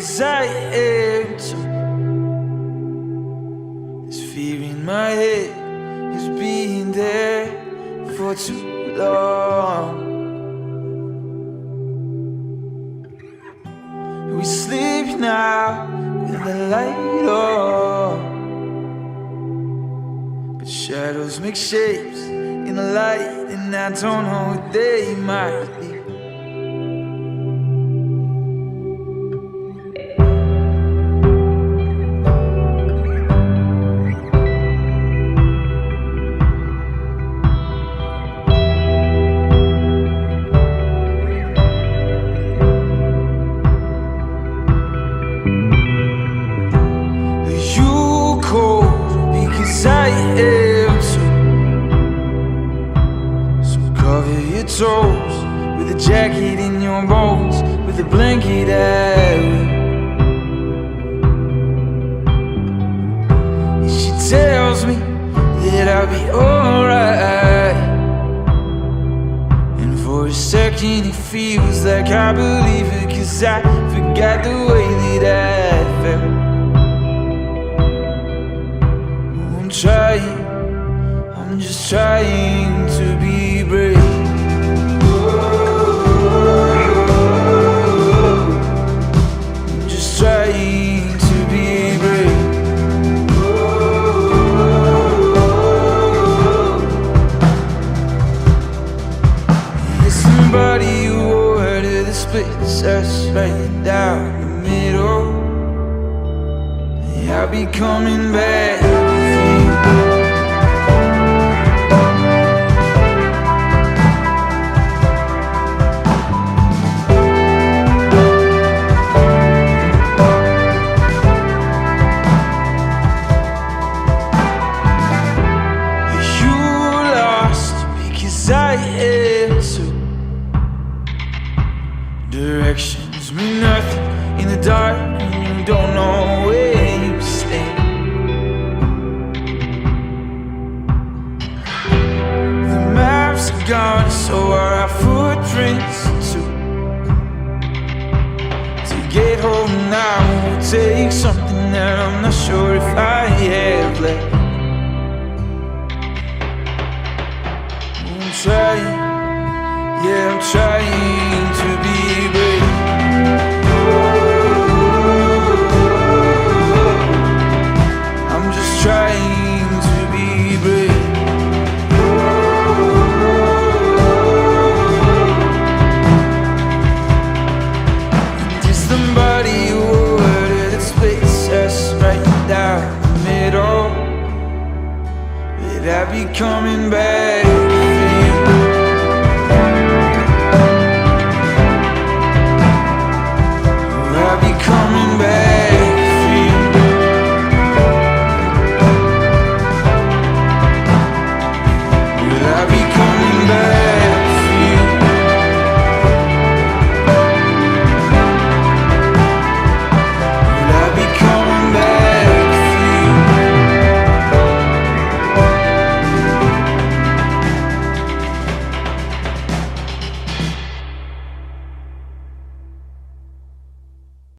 because I am too. This fear in my head has been there for too long. We sleep now with the light on, but shadows make shapes in the light, and I don't know what they might be. Toes, with a jacket in your bones, with a blanket out. She tells me that I'll be alright, and for a second it feels like I believe it, 'cause I forgot the way that I felt. I'm just trying to be brave. Trying to be brave. There's somebody who ordered the split us right down the middle. Yeah, I'll be coming back with you. I am too. Directions mean nothing in the dark when you don't know where you stand. The maps are gone, so are our footprints too. To get home now will take something that I'm not sure if I have left. Trying